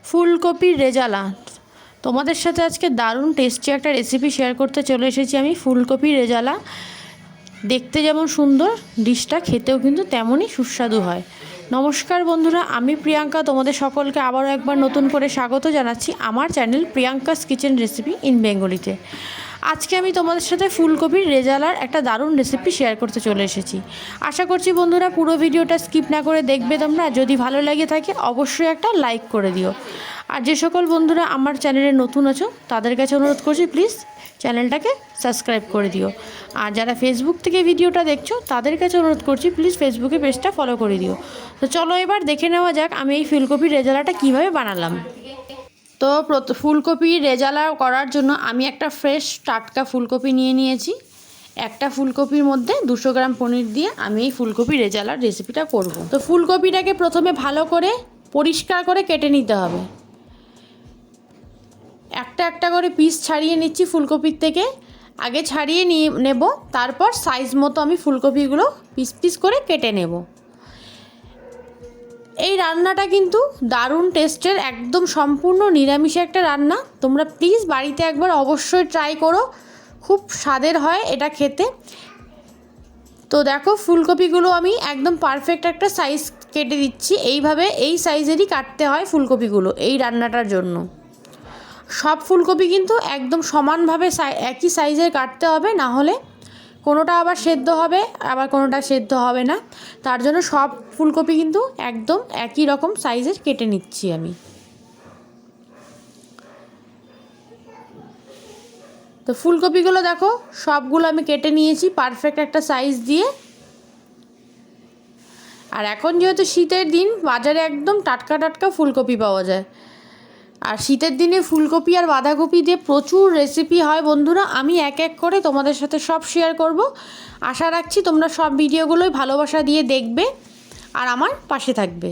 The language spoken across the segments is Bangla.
ফুলকপির রেজালা। তোমাদের সাথে আজকে দারুণ টেস্টি একটা রেসিপি শেয়ার করতে চলে এসেছি আমি। ফুলকপির রেজালা দেখতে যেমন সুন্দর, ডিশটা খেতেও কিন্তু তেমনই সুস্বাদু হয়। নমস্কার বন্ধুরা, আমি প্রিয়াঙ্কা তোমাদের সকলকে আবারও একবার নতুন করে স্বাগত জানাচ্ছি আমার channel Priyanka's kitchen recipe in বেঙ্গলিতে। আজকে আমি তোমাদের সাথে ফুলকপির রেজালার একটা দারুণ রেসিপি শেয়ার করতে চলে এসেছি। আশা করছি বন্ধুরা পুরো ভিডিওটা স্কিপ না করে দেখবে তোমরা। যদি ভালো লেগে থাকে অবশ্যই একটা লাইক করে দিও। আর যে সকল বন্ধুরা আমার চ্যানেলে নতুন আছো তাদের কাছে অনুরোধ করছি প্লিজ চ্যানেলটাকে সাবস্ক্রাইব করে দিও। আর যারা ফেসবুক থেকে ভিডিওটা দেখছো তাদের কাছে অনুরোধ করছি প্লিজ ফেসবুকে পেজটা ফলো করে দিও। তো চলো এবার দেখে নেওয়া যাক আমি এই ফুলকপির রেজালাটা কীভাবে বানালাম। তো ফুলকপির রেজালা করার জন্য আমি একটা ফ্রেশ টাটকা ফুলকপি নিয়ে নিয়েছি। একটা ফুলকপির মধ্যে 200 গ্রাম পনির দিয়ে আমি এই ফুলকপির রেজালার রেসিপিটা করব। তো ফুলকপিটাকে প্রথমে ভালো করে পরিষ্কার করে কেটে নিতে হবে। একটা একটা করে পিস ছাড়িয়ে নিচ্ছি ফুলকপির থেকে। আগে ছাড়িয়ে নেব, তারপর সাইজ মতো আমি ফুলকপিগুলো পিস পিস করে কেটে নেব। এই রান্নাটা কিন্তু দারুণ টেস্টের, একদম সম্পূর্ণ নিরামিষে একটা রান্না। তোমরা প্লিজ বাড়িতে একবার অবশ্যই ট্রাই করো, খুব স্বাদের হয় এটা খেতে। তো দেখো ফুলকপিগুলো আমি একদম পারফেক্ট একটা সাইজ কেটে দিচ্ছি। এইভাবে এই সাইজেরই কাটতে হয় ফুলকপিগুলো এই রান্নাটার জন্য। সব ফুলকপি কিন্তু একদম সমানভাবে একই সাইজের কাটতে হবে, না হলে কোনোটা আবার সেদ্ধ হবে আবার কোনোটা সেদ্ধ হবে না। তার জন্য সব ফুলকপি কিন্তু একদম একই রকম সাইজের কেটে নিচ্ছি আমি। তো ফুলকপিগুলো দেখো সবগুলো আমি কেটে নিয়েছি পারফেক্ট একটা সাইজ দিয়ে। আর এখন যেহেতু শীতের দিন, বাজারে একদম টাটকা টাটকা ফুলকপি পাওয়া যায়। আর শীতের দিনে ফুলকপি আর বাঁধাকপি দিয়ে প্রচুর রেসিপি হয় বন্ধুরা। আমি এক এক করে তোমাদের সাথে সব শেয়ার করব। আশা রাখছি তোমরা সব ভিডিওগুলোই ভালোবাসা দিয়ে দেখবে আর আমার পাশে থাকবে।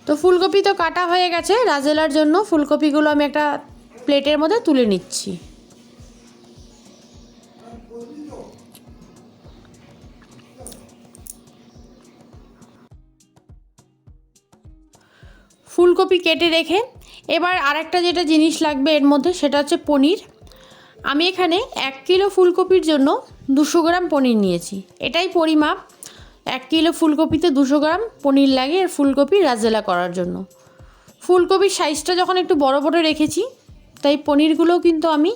তো ফুলকপি তো কাটা হয়ে গেছে রাজেলার জন্য। ফুলকপিগুলো আমি একটা প্লেটের মধ্যে তুলে নিচ্ছি। ফুলকপি কেটে রেখে এবার আরেকটা যেটা জিনিস লাগবে এর মধ্যে, সেটা হচ্ছে পনির। আমি এখানে 1 কিলো ফুলকপির জন্য 200 গ্রাম পনির নিয়েছি। এটাই পরিমাপ, 1 কিলো ফুলকপিতে 200 গ্রাম পনির লাগে আর ফুলকপি রাজেলা করার জন্য। ফুলকপির সাইজটা যখন একটু বড় বড় রেখেছি, তাই পনিরগুলোও কিন্তু আমি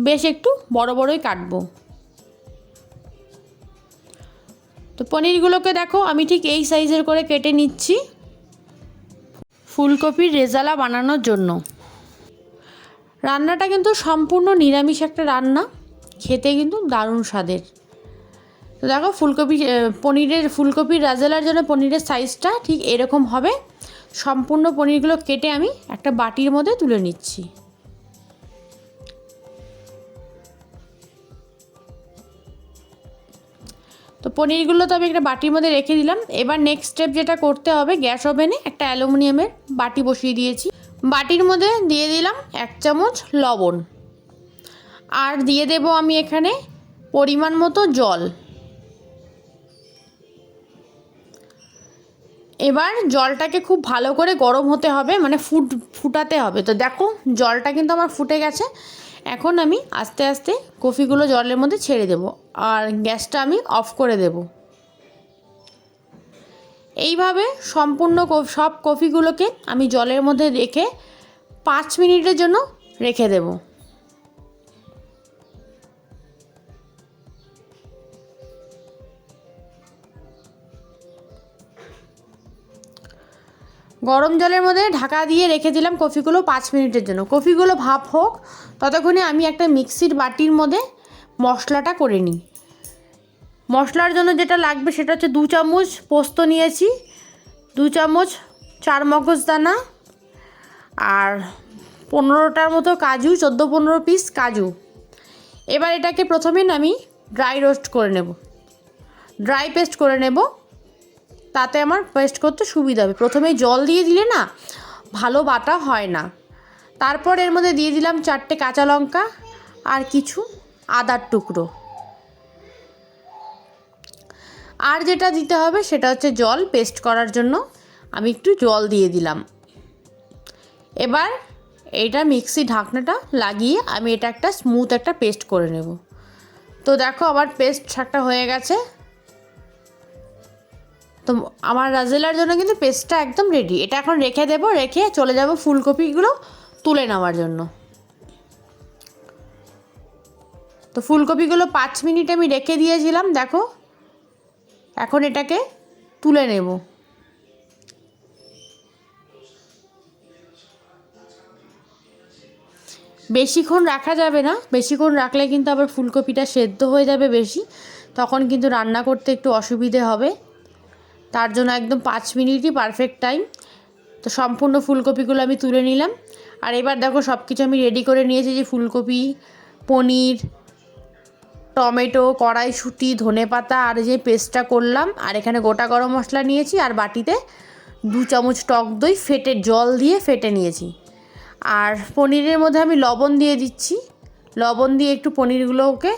বেশ একটু বড় বড়ই কাটবো। তো পনিরগুলোকে দেখো আমি ঠিক এই সাইজের করে কেটে নিচ্ছি ফুলকপির রেজালা বানানোর জন্য। রান্নাটা কিন্তু সম্পূর্ণ নিরামিষ একটা রান্না, খেতে কিন্তু দারুণ স্বাদের। তো দেখো ফুলকপির রাজেলার জন্য পনিরের সাইজটা ঠিক এরকম হবে। সম্পূর্ণ পনিরগুলো কেটে আমি একটা বাটির মধ্যে তুলে নিচ্ছি। তো পনিরগুলো তো আমি একটা বাটির মধ্যে রেখে দিলাম। এবার নেক্সট স্টেপ যেটা করতে হবে, গ্যাস ওভেনে একটা অ্যালুমিনিয়ামের বাটি বসিয়ে দিয়েছি। বাটির মধ্যে দিয়ে দিলাম 1 চামচ লবণ, আর দিয়ে দেব আমি এখানে পরিমাণ মতো জল। এবার জলটাকে খুব ভালো করে গরম হতে হবে, মানে ফুটাতে হবে। তো দেখো জলটা কিন্তু আমার ফুটে গেছে। এখন আমি আস্তে আস্তে কফিগুলো জলের মধ্যে ছেড়ে দেব আর গ্যাসটা আমি অফ করে দেব। এইভাবে সম্পূর্ণ সব কফিগুলোকে আমি জলের মধ্যে রেখে 5 মিনিটের জন্য রেখে দেব। গরম জলের মধ্যে ঢাকা দিয়ে রেখে দিলাম কফিগুলো 5 মিনিটের জন্য। কফিগুলো ভাপ হোক, ততক্ষণে আমি একটা মিক্সির বাটির মধ্যে মশলাটা করে নিই। মশলার জন্য যেটা লাগবে সেটা হচ্ছে 2 চামচ পোস্ত নিয়েছি, 2 চামচ চারমগজদানা, আর 15টার মতো কাজু, 14-15 পিস কাজু। এবার এটাকে প্রথমে আমি ড্রাই রোস্ট করে নেব, ড্রাই পেস্ট করে নেব, তাতে আমার পেস্ট করতে সুবিধা হবে। প্রথমে জল দিয়ে দিলে না ভালো বাটা হয় না। তারপর এর মধ্যে দিয়ে দিলাম 4টে কাঁচা লঙ্কা আর কিছু আদার টুকরো। আর যেটা দিতে হবে সেটা হচ্ছে জল, পেস্ট করার জন্য আমি একটু জল দিয়ে দিলাম। এবার এইটা মিক্সি ঢাকনাটা লাগিয়ে আমি এটা একটা স্মুথ একটা পেস্ট করে নেব। তো দেখো আমার পেস্ট একটা হয়ে গেছে। তো আমার রাজেলার জন্য কিন্তু পেস্টটা একদম রেডি। এটা এখন রেখে দেবো, রেখে চলে যাব ফুলকপিগুলো তুলে নেওয়ার জন্য। তো ফুলকপিগুলো 5 মিনিট আমি রেখে দিয়েছিলাম, দেখো এখন এটাকে তুলে নেব। বেশিক্ষণ রাখা যাবে না, বেশিক্ষণ রাখলে কিন্তু আবার ফুলকপিটা সেদ্ধ হয়ে যাবে বেশি, তখন কিন্তু রান্না করতে একটু অসুবিধে হবে। তার জন্য একদম 5 মিনিটই পারফেক্ট টাইম। তো সম্পূর্ণ ফুলকপিগুলো আমি তুলে নিলাম। আর এবার দেখো সব কিছু আমি রেডি করে নিয়েছি, যে ফুলকপি, পনির, টমেটো, কড়াইশুঁটি, ধনেপাতা আর যে পেস্টটা করলাম, আর এখানে গোটা গরম মশলা নিয়েছি, আর বাটিতে 2 চামচ টক দই ফেটে জল দিয়ে ফেটে নিয়েছি। আর পনিরের মধ্যে আমি লবণ দিয়ে দিচ্ছি, লবণ দিয়ে একটু পনিরগুলোকে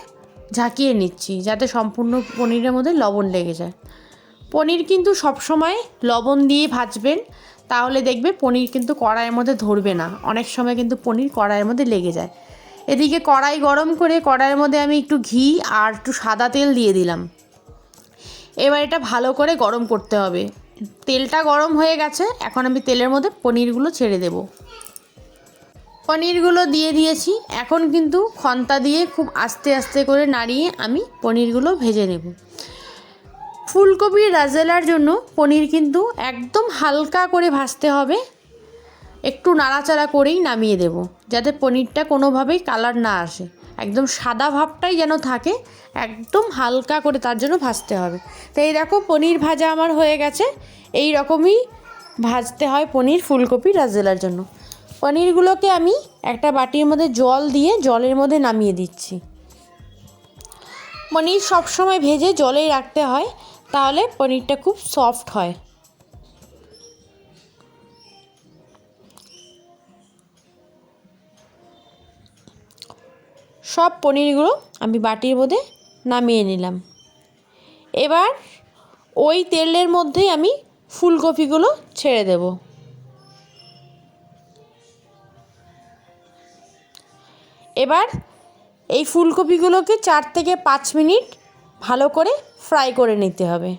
ঝাঁকিয়ে নিচ্ছি যাতে সম্পূর্ণ পনিরের মধ্যে লবণ লেগে যায়। পনির কিন্তু সবসময় লবণ দিয়ে ভাজবেন, তাহলে দেখবে পনির কিন্তু কড়াইয়ের মধ্যে ধরবে না। অনেক সময় কিন্তু পনির কড়াইয়ের মধ্যে লেগে যায়। এদিকে কড়াই গরম করে কড়াইয়ের মধ্যে আমি একটু ঘি আর একটু সাদা তেল দিয়ে দিলাম। এবার এটা ভালো করে গরম করতে হবে। তেলটা গরম হয়ে গেছে, এখন আমি তেলের মধ্যে পনিরগুলো ছেড়ে দেব। পনিরগুলো দিয়ে দিয়েছি, এখন কিন্তু খন্তা দিয়ে খুব আস্তে আস্তে করে নাড়িয়ে আমি পনিরগুলো ভেজে নেব। ফুলকপির রাজেলার জন্য পনির কিন্তু একদম হালকা করে ভাজতে হবে, একটু নাড়াচাড়া করেই নামিয়ে দেব, যাতে পনিরটা কোনোভাবেই কালার না আসে, একদম সাদা ভাবটাই যেন থাকে, একদম হালকা করে তার জন্য ভাজতে হবে। তো এই দেখো পনির ভাজা আমার হয়ে গেছে। এই রকমই ভাজতে হয় পনির ফুলকপি রাজেলার জন্য। পনিরগুলোকে আমি একটা বাটির মধ্যে জল দিয়ে জলের মধ্যে নামিয়ে দিচ্ছি। পনির সবসময় ভেজে জলেই রাখতে হয়, তাহলে পনিরটা খুব সফট হয়। সব পনিরগুলো আমি বাটির মধ্যে নামিয়ে নিলাম। এবার ওই তেলের মধ্যেই আমি ফুলকপিগুলো ছেড়ে দেব। এবার এই ফুলকপিগুলোকে 4 থেকে 5 মিনিট ভালো করে ফ্রাই করে নিতে হবে।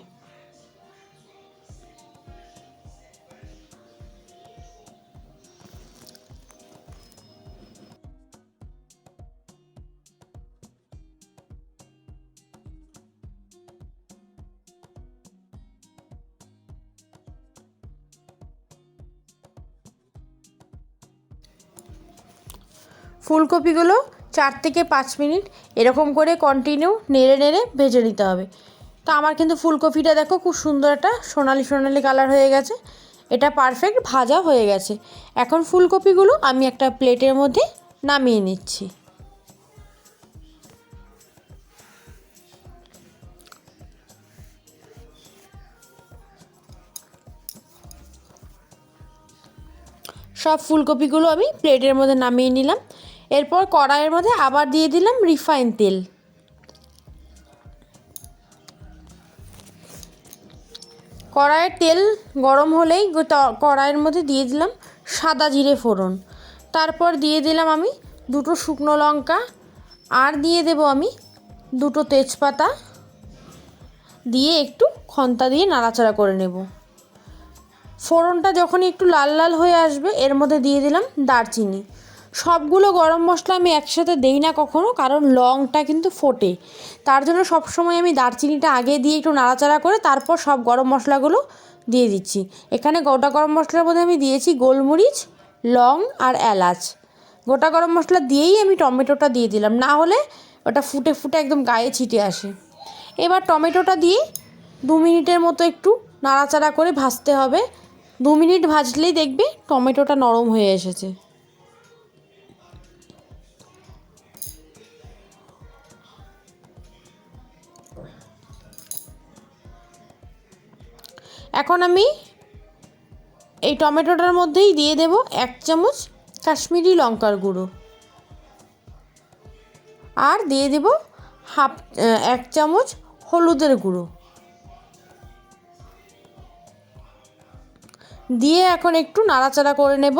ফুলকপিগুলো 4 থেকে 5 মিনিট এরকম করে কন্টিনিউ নেড়ে নেড়ে ভেজে নিতে হবে। তো আমার কিন্তু ফুলকপিটা দেখো খুব সুন্দর একটা সোনালি সোনালি কালার হয়ে গেছে, এটা পারফেক্ট ভাজা হয়ে গেছে। এখন ফুলকপিগুলো আমি একটা প্লেটের মধ্যে নামিয়ে নিচ্ছি। সব ফুলকপিগুলো আমি প্লেটের মধ্যে নামিয়ে নিলাম। এরপর কড়াইয়ের মধ্যে আবার দিয়ে দিলাম রিফাইন তেল। কড়াইয়ের তেল গরম হলেই কড়াইয়ের মধ্যে দিয়ে দিলাম সাদা জিরে ফোড়ন। তারপর দিয়ে দিলাম আমি 2টো শুকনো লঙ্কা, আর দিয়ে দেব আমি 2টো তেজপাতা, দিয়ে একটু খন্তা দিয়ে নাড়াচাড়া করে নেব। ফোড়নটা যখনই একটু লাল লাল হয়ে আসবে, এর মধ্যে দিয়ে দিলাম দারচিনি। সবগুলো গরম মশলা আমি একসাথে দেই না কখনো, কারণ লংটা কিন্তু ফোটে, তার জন্য সবসময় আমি দারচিনিটা আগে দিয়ে একটু নাড়াচাড়া করে তারপর সব গরম মশলাগুলো দিয়ে দিচ্ছি। এখানে গোটা গরম মশলার মধ্যে আমি দিয়েছি গোলমরিচ, লং আর এলাচ। গোটা গরম মশলা দিয়েই আমি টমেটোটা দিয়ে দিলাম, না হলে ওটা ফুটে ফুটে একদম গায়ে ছিটে আসে। এবার টমেটোটা দিয়ে 2 মিনিটের মতো একটু নাড়াচাড়া করে ভাজতে হবে। 2 মিনিট ভাজলেই দেখবে টমেটোটা নরম হয়ে এসেছে। এখন আমি এই টমেটোটার মধ্যেই দিয়ে দেব 1 চামচ কাশ্মীরি লঙ্কার গুঁড়ো, আর দিয়ে দেব 1 চামচ হলুদের গুঁড়ো, দিয়ে এখন একটু নাড়াচাড়া করে নেব।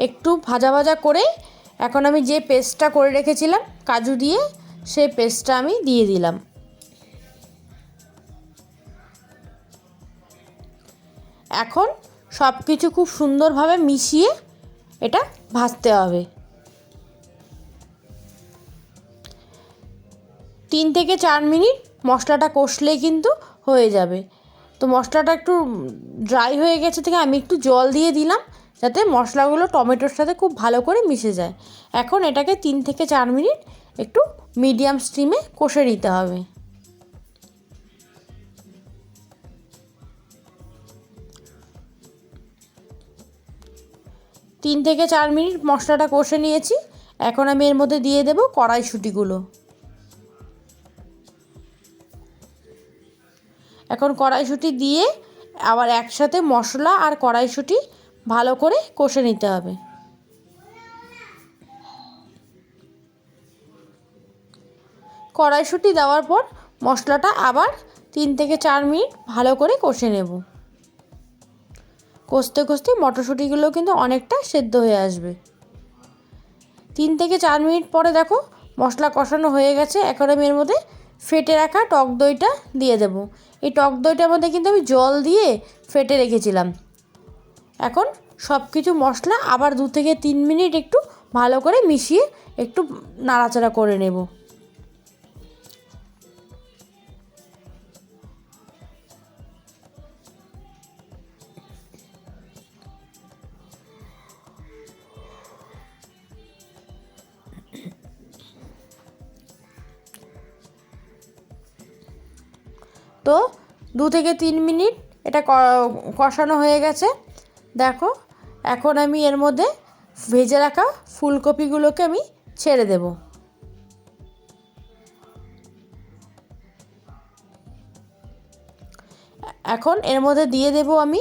একটু ভাজা ভাজা করে এখন আমি যে পেস্টটা করে রেখেছিলাম কাজু দিয়ে, সেই পেস্টটা আমি দিয়ে দিলাম। এখন সব কিছু খুব সুন্দরভাবে মিশিয়ে এটা ভাজতে হবে। 3 থেকে 4 মিনিট মশলাটা কষলেই কিন্তু হয়ে যাবে। তো মশলাটা একটু ড্রাই হয়ে গেছে থেকে আমি একটু জল দিয়ে দিলাম, যাতে মশলাগুলো টমেটোর সাথে খুব ভালো করে মিশে যায়। এখন এটাকে 3 থেকে 4 মিনিট একটু মিডিয়াম স্টিমে কষে নিতে হবে। তিন থেকে 4 মিনিট মশলাটা কষে নিয়েছি। এখন আমি এর মধ্যে দিয়ে দেব কড়াইশুঁটিগুলো। এখন কড়াইশুঁটি দিয়ে আবার একসাথে মশলা আর কড়াইশুঁটি ভালো করে কষে নিতে হবে। কড়াইশুঁটি দেওয়ার পর মশলাটা আবার 3 থেকে 4 মিনিট ভালো করে কষে নেব। কষতে কষতে মটরশুঁটিগুলো কিন্তু অনেকটা সেদ্ধ হয়ে আসবে। 3 থেকে 4 মিনিট পরে দেখো মশলা কষানো হয়ে গেছে। এখন আমি এর মধ্যে ফেটে রাখা টক দইটা দিয়ে দেব। এই টক দইটার মধ্যে কিন্তু আমি জল দিয়ে ফেটে রেখেছিলাম। এখন সব কিছু মশলা আবার 2 থেকে 3 মিনিট একটু ভালো করে মিশিয়ে একটু নাড়াচাড়া করে নেব। তো 2 থেকে 3 মিনিট এটা কষানো হয়ে গেছে। দেখো এখন আমি এর মধ্যে ভেজে রাখা ফুলকপিগুলোকে আমি ছেড়ে দেব। এখন এর মধ্যে দিয়ে দেব আমি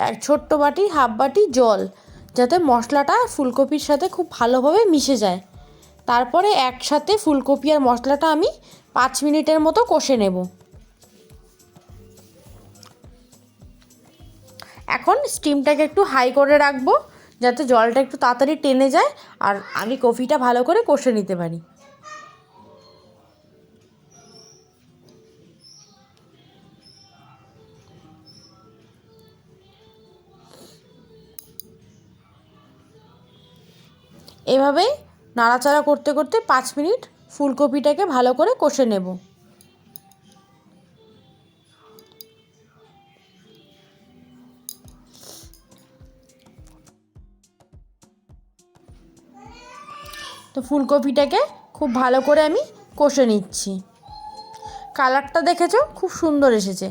এক ছোট্ট বাটি, হাফ বাটি জল, যাতে মশলাটা ফুলকপির সাথে খুব ভালোভাবে মিশে যায়। তারপরে একসাথে ফুলকপি আর মশলাটা আমি 5 মিনিটের মতো কষে নেব। এখন স্টিমটাকে একটু হাই করে রাখবো, যাতে জলটা একটু তাড়াতাড়ি টেনে যায় আর আমি কফিটা ভালো করে কষে নিতে পারি। এভাবেই নাড়াচাড়া করতে করতে 5 মিনিট ফুলকপিটাকে ভালো করে কষে নেব। তো ফুলকপিটাকে খুব ভালো করে আমি কষে নিচ্ছি। কালারটা দেখেছো খুব সুন্দর এসেছে।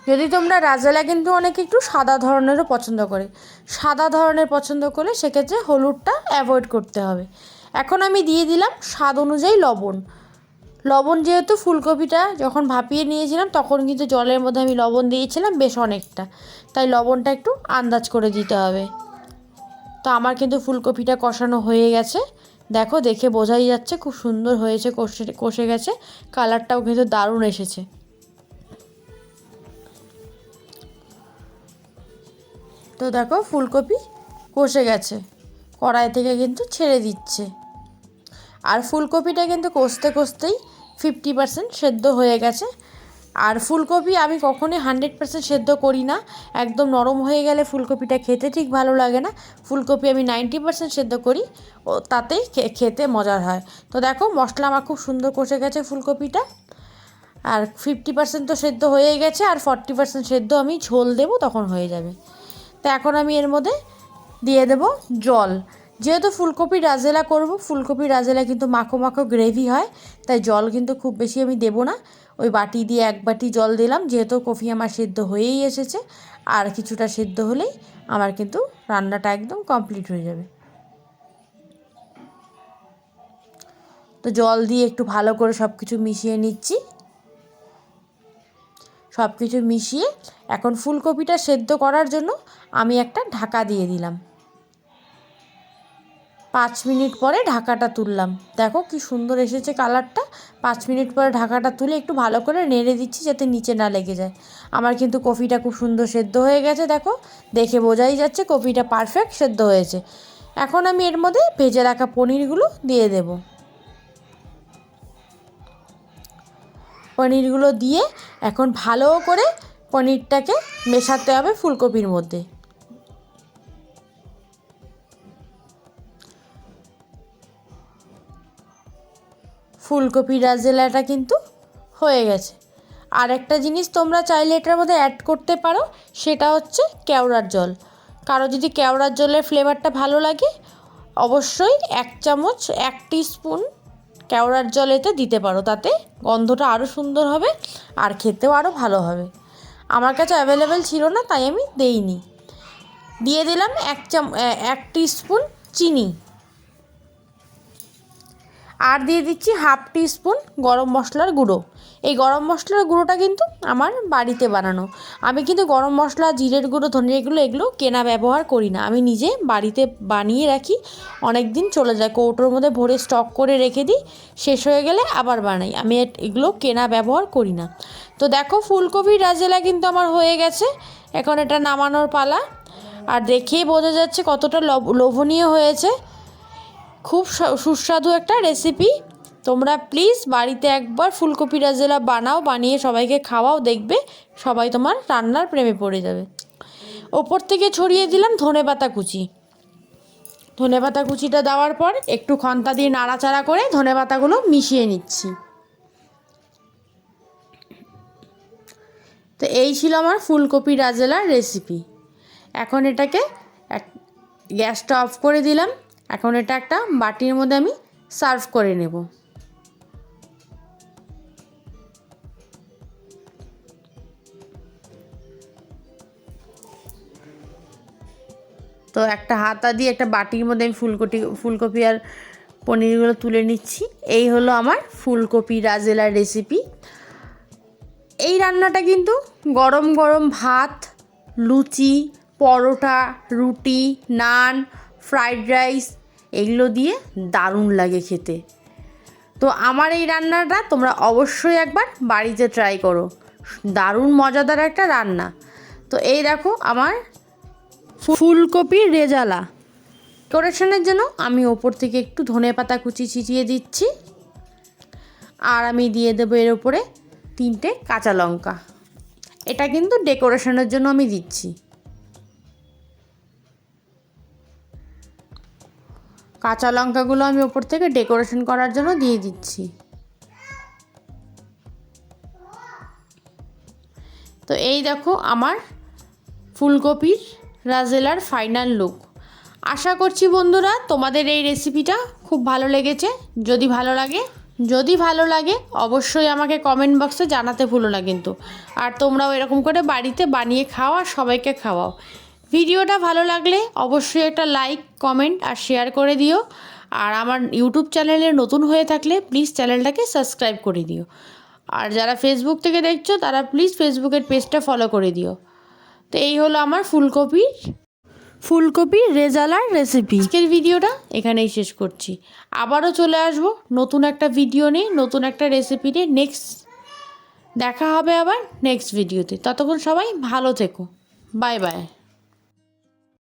যদি তোমরা রাজেলা কিন্তু অনেকে একটু সাদা ধরনেরও পছন্দ করে, সাদা ধরনের পছন্দ করলে সেক্ষেত্রে হলুদটা অ্যাভয়েড করতে হবে। এখন আমি দিয়ে দিলাম স্বাদ অনুযায়ী লবণ। লবণ যেহেতু ফুলকপিটা যখন ভাপিয়ে নিয়েছিলাম তখন কিন্তু জলের মধ্যে আমি লবণ দিয়েছিলাম বেশ অনেকটা, তাই লবণটা একটু আন্দাজ করে দিতে হবে। তো আমার কিন্তু ফুলকপিটা কষানো হয়ে গেছে। দেখো দেখে বোঝাই যাচ্ছে খুব সুন্দর হয়েছে, কষে গেছে। কালারটাও কিন্তু দারুণ এসেছে। তো দেখো ফুলকপি কষে গেছে, কড়াই থেকে কিন্তু ছেড়ে দিচ্ছে। আর ফুলকপিটা কিন্তু কষতে কষতেই 50% সেদ্ধ হয়ে গেছে। আর ফুলকপি আমি কখনোই 100% সেদ্ধ করি না। একদম নরম হয়ে গেলে ফুলকপিটা খেতে ঠিক ভালো লাগে না। ফুলকপি আমি 90% সেদ্ধ করি, ও তাতেই খেতে মজার হয়। তো দেখো মশলা আমার খুব সুন্দর কষে গেছে ফুলকপিটা। আর 50% তো সেদ্ধ হয়ে গেছে, আর 40% সেদ্ধ আমি ঝোল দেবো, তখন হয়ে যাবে। তো এখন আমি এর মধ্যে দিয়ে দেব জল। যেহেতু ফুলকপি রাজেলা করব, ফুলকপি রাজেলা কিন্তু মাখো মাখো গ্রেভি হয়, তাই জল কিন্তু খুব বেশি আমি দেবো না। ওই বাটি দিয়ে 1 বাটি জল দিলাম, যেহেতু কফি আমার সেদ্ধ হয়েই এসেছে। আর কিছুটা সেদ্ধ হলেই আমার কিন্তু রান্নাটা একদম কমপ্লিট হয়ে যাবে। তো জল দিয়ে একটু ভালো করে সব কিছু মিশিয়ে নিচ্ছি। সব কিছু মিশিয়ে এখন ফুলকপিটা সেদ্ধ করার জন্য আমি একটা ঢাকা দিয়ে দিলাম। 5 মিনিট পরে ঢাকাটা তুললাম। দেখো কি সুন্দর এসেছে কালারটা। 5 মিনিট পরে ঢাকাটা তুলে একটু ভালো করে নেড়ে দিচ্ছি, যাতে নিচে না লেগে যায়। আমার কিন্তু কফিটা খুব সুন্দর সেদ্ধ হয়ে গেছে। দেখো দেখে বোঝাই যাচ্ছে কফিটা পারফেক্ট সেদ্ধ হয়েছে। এখন আমি এর মধ্যে ভেজে রাখা পনিরগুলো দিয়ে দেব। পনিরগুলো দিয়ে এখন ভালো করে পনিরটাকে মেশাতে হবে ফুলকপির মধ্যে। ফুলকপির রাজেলাটা কিন্তু হয়ে গেছে। আর একটা জিনিস তোমরা চাইলে এটার মধ্যে অ্যাড করতে পারো, সেটা হচ্ছে কেওড়ার জল। কারো যদি কেওড়ার জলের ফ্লেভারটা ভালো লাগে অবশ্যই 1 চামচ 1 টিস্পুন কেওড়ার জল এতে দিতে পারো, তাতে গন্ধটা আরও সুন্দর হবে আর খেতেও আরও ভালো হবে। আমার কাছে অ্যাভেলেবেল ছিল না তাই আমি দেইনি। দিয়ে দিলাম 1 টিস্পুন চিনি, আর দিয়ে দিচ্ছি 1/2 টিস্পুন গরম মশলার গুঁড়ো। এই গরম মশলার গুঁড়োটা কিন্তু আমার বাড়িতে বানানো। আমি কিন্তু গরম মশলা, জিরের গুঁড়ো, ধনিয়ার গুঁড়ো এগুলো কেনা ব্যবহার করি না। আমি নিজে বাড়িতে বানিয়ে রাখি, অনেক দিন চলে যায়, কৌটোর মধ্যে ভরে স্টক করে রেখে দিই, শেষ হয়ে গেলে আবার বানাই। আমি এগুলো কেনা ব্যবহার করি না। তো দেখো ফুলকপির রাজেলা কিন্তু আমার হয়ে গেছে। এখন এটা নামানোর পালা। আর দেখেই বোঝা যাচ্ছে কতটা লোভনীয় হয়েছে। খুব সুস্বাদু একটা রেসিপি। তোমরা প্লিজ বাড়িতে একবার ফুলকপি রাজেলা বানাও, বানিয়ে সবাইকে খাওয়াও, দেখবে সবাই তোমার রান্নার প্রেমে পড়ে যাবে। ওপর থেকে ছড়িয়ে দিলাম ধনেপাতা কুচি। ধনেপাতা কুচিটা দেওয়ার পর একটু খন্তা দিয়ে নাড়াচাড়া করে ধনেপাতাগুলো মিশিয়ে নিচ্ছি। তো এই ছিল আমার ফুলকপি রাজেলার রেসিপি। এখন এটাকে গ্যাসটা অফ করে দিলাম। এখন এটা একটা বাটির মধ্যে আমি সার্ভ করে নেব। তো একটা হাতা দিয়ে একটা বাটির মধ্যে আমি ফুলকপি আর পনিরগুলো তুলে নিচ্ছি। এই হলো আমার ফুলকপি রাজেলার রেসিপি। এই রান্নাটা কিন্তু গরম গরম ভাত, লুচি, পরোটা, রুটি, নান, ফ্রাইড রাইস এগুলো দিয়ে দারুণ লাগে খেতে। তো আমার এই রান্নাটা তোমরা অবশ্যই একবার বাড়িতে ট্রাই করো, দারুণ মজাদার একটা রান্না। তো এই দেখো আমার ফুলকপির রেজালা। ডেকোরেশনের জন্য আমি ওপর থেকে একটু ধনেপাতা কুচি ছিটিয়ে দিচ্ছি, আর আমি দিয়ে দেবো এর উপরে 3টে কাঁচা লঙ্কা। এটা কিন্তু ডেকোরেশনের জন্য আমি দিচ্ছি। কাঁচা লঙ্কাগুলো আমি ওপর থেকে ডেকোরেশন করার জন্য দিয়ে দিচ্ছি। তো এই দেখো আমার ফুলকপির রাজেলার ফাইনাল লুক। আশা করছি বন্ধুরা তোমাদের এই রেসিপিটা খুব ভালো লেগেছে। যদি ভালো লাগে অবশ্যই আমাকে কমেন্ট বক্সে জানাতে ভুলো না কিন্তু। আর তোমরাও এরকম করে বাড়িতে বানিয়ে খাও আর সবাইকে খাওয়াও। ভিডিওটা ভালো লাগলে অবশ্যই একটা লাইক, কমেন্ট আর শেয়ার করে দিও। আর আমার ইউটিউব চ্যানেলে নতুন হয়ে থাকলে প্লিজ চ্যানেলটাকে সাবস্ক্রাইব করে দিও। আর যারা ফেসবুক থেকে দেখছো তারা প্লিজ ফেসবুকের পেজটা ফলো করে দিও। তো এই হলো আমার ফুলকপির রেজালার রেসিপি। আজকের ভিডিওটা এখানেই শেষ করছি। আবারও চলে আসবো নতুন একটা ভিডিও নিয়ে, নতুন একটা রেসিপি নিয়ে। দেখা হবে আবার নেক্সট ভিডিওতে। ততক্ষণ সবাই ভালো থেকো। Bye bye.